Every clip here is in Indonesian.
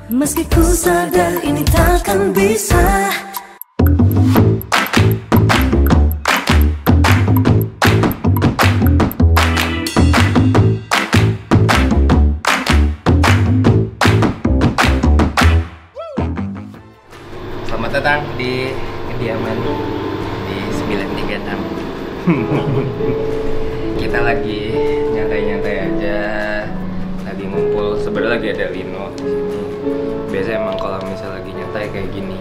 Meski ku sadar ini takkan bisa. Selamat datang di kediaman di 936. Kita lagi nyantai-nyantai aja, lagi ngumpul. Sebenarnya lagi ada Lino di sini. Biasa emang kalau misal lagi nyantai kayak gini,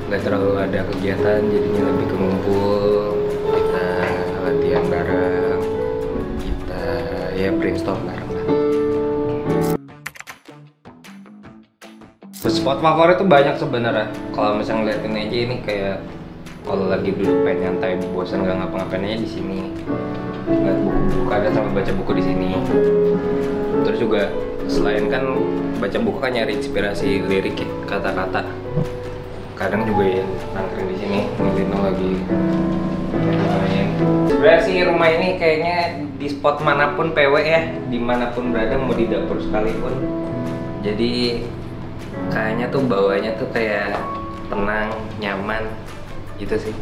nggak terlalu ada kegiatan, jadinya lebih ke ngumpul. Kita latihan bareng, kita ya brainstorm bareng lah. Spot favorit tuh banyak sebenarnya. Kalau misalnya ngeliatin aja ini kayak kalau lagi duduk pengen nyantai, bosan nggak ngapa-ngapain aja di sini. Ngeliat buku-buku, kadang sampai baca buku di sini. Terus juga selain kan baca buku kan nyari inspirasi lirik ya, kata-kata. Kadang juga ya nangkring di sini, Lino lagi main. Sebenarnya sih rumah ini kayaknya di spot manapun PW ya, dimanapun berada, mau di dapur sekalipun. Jadi kayaknya tuh bawahnya tuh kayak tenang, nyaman gitu sih.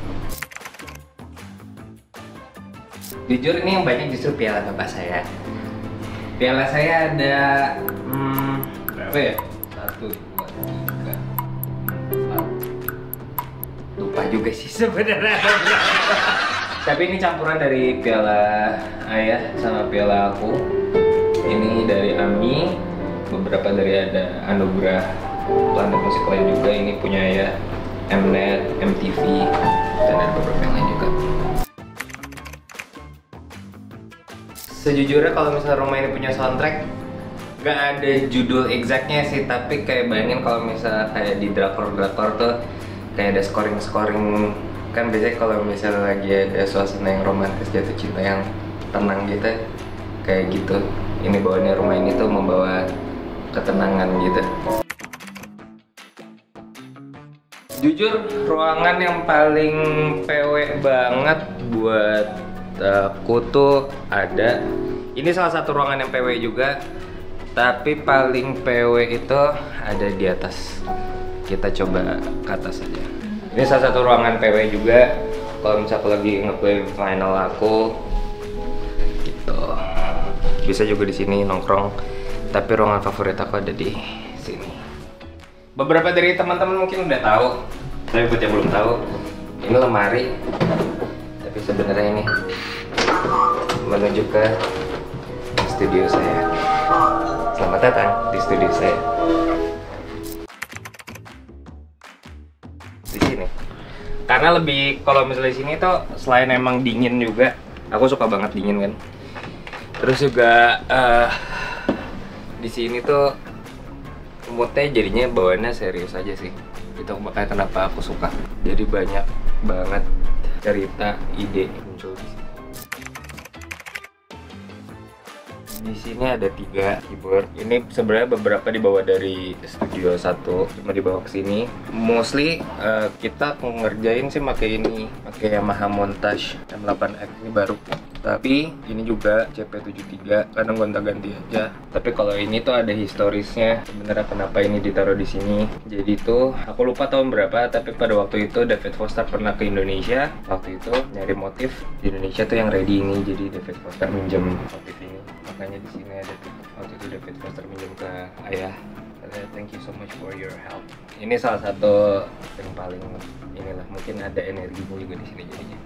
Jujur ini yang banyak justru piala bapak saya. Piala saya ada berapa ya? 1, 2, 3, 4. Lupa juga sih sebenarnya. Tapi ini campuran dari piala ayah sama piala aku. Ini dari Ami, beberapa dari ada Anugerah Planet Musik lain juga. Ini punya ya Mnet, MTV, dan ada beberapa yang lain juga. Sejujurnya kalau misalnya rumah ini punya soundtrack, gak ada judul exactnya sih, tapi kayak bayangin kalau misalnya kayak di drakor-drakor tuh kayak ada scoring-scoring. Kan biasanya kalau misalnya lagi ada suasana yang romantis, jatuh cinta yang tenang gitu, kayak gitu. Ini bawaannya rumah ini tuh membawa ketenangan gitu. Jujur ruangan yang paling PW banget buat aku tuh ada. Ini salah satu ruangan yang PW juga, tapi paling PW itu ada di atas. Kita coba ke atas aja. Ini salah satu ruangan PW juga. Kalau misalnya aku lagi ngeplay final aku gitu, bisa juga di sini nongkrong. Tapi ruangan favorit aku ada di sini. Beberapa dari teman-teman mungkin udah tahu, tapi buat yang belum tahu, ini lemari. Tapi sebenarnya ini menuju ke studio saya. Selamat datang di studio saya. Di sini. Karena lebih kalau misalnya di sini tuh selain emang dingin juga, aku suka banget dingin kan. Terus juga di sini tuh moodnya jadinya bawaannya serius aja sih. Itu makanya kenapa aku suka. Jadi banyak banget cerita, ide muncul di sini. Di sini ada 3 keyboard. Ini sebenarnya beberapa dibawa dari studio 1, cuma dibawa ke sini. Mostly kita ngerjain sih pakai ini, pakai Yamaha Montage M8X ini baru. Tapi ini juga CP73, kadang gonta-ganti aja. Tapi kalau ini tuh ada historisnya sebenarnya kenapa ini ditaruh di sini. Jadi tuh aku lupa tahun berapa, tapi pada waktu itu David Foster pernah ke Indonesia. Waktu itu nyari motif di Indonesia tuh yang ready ini, jadi David Foster minjem motif ini. Makanya di sini ada tuh. Waktu itu David Foster minjem ke ayah. Thank you so much for your help. Ini salah satu yang paling inilah, mungkin ada energinya juga di sini jadinya.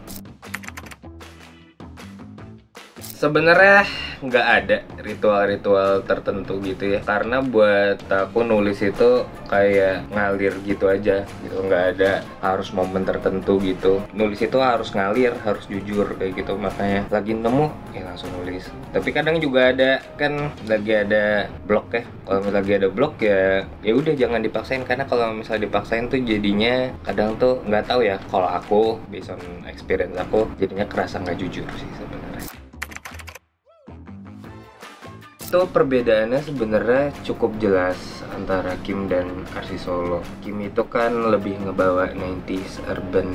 Sebenarnya nggak ada ritual-ritual tertentu gitu ya, karena buat aku nulis itu kayak ngalir gitu aja gitu, nggak ada harus momen tertentu gitu. Nulis itu harus ngalir, harus jujur kayak gitu, makanya lagi nemu ya langsung nulis. Tapi kadang juga ada kan lagi ada blok ya, kalau lagi ada blok ya udah jangan dipaksain, karena kalau misalnya dipaksain tuh jadinya kadang tuh nggak tahu ya, kalau aku based on experience aku jadinya kerasa nggak jujur sih sebenarnya. Itu perbedaannya sebenarnya cukup jelas antara Kim dan Arsi Solo. Kim itu kan lebih ngebawa 90s urban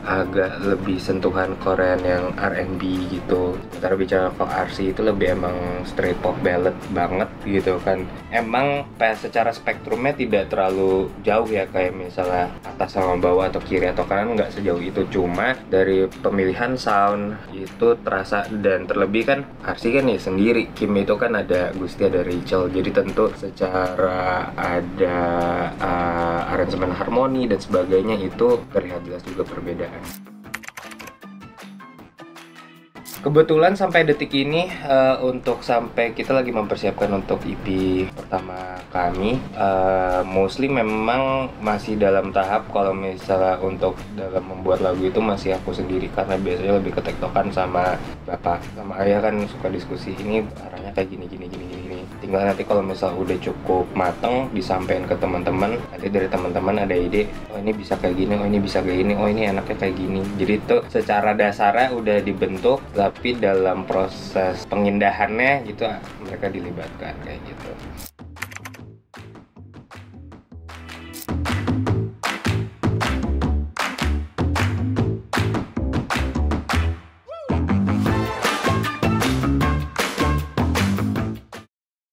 agak lebih sentuhan Korean yang R&B gitu. Sementara bicara kalau RC itu lebih emang straight pop ballad banget gitu kan. Emang secara spektrumnya tidak terlalu jauh ya, kayak misalnya atas sama bawah atau kiri atau kanan, nggak sejauh itu. Cuma dari pemilihan sound itu terasa, dan terlebih kan RC kan ya sendiri, Kim itu kan ada Gusti, ada Rachel, jadi tentu secara ada aransemen harmoni dan sebagainya itu terlihat jelas juga perbedaan. Kebetulan sampai detik ini untuk sampai kita lagi mempersiapkan untuk EP pertama kami, mostly memang masih dalam tahap kalau misalnya untuk dalam membuat lagu itu masih aku sendiri, karena biasanya lebih ketektokan sama bapak sama ayah, kan suka diskusi ini arahnya kayak gini. Tinggal nanti kalau misalnya udah cukup mateng disampaikan ke teman-teman, nanti dari teman-teman ada ide, oh ini bisa kayak gini, oh ini bisa kayak gini, oh ini enaknya kayak gini. Jadi itu secara dasarnya udah dibentuk, tapi dalam proses pengindahannya gitu mereka dilibatkan kayak gitu.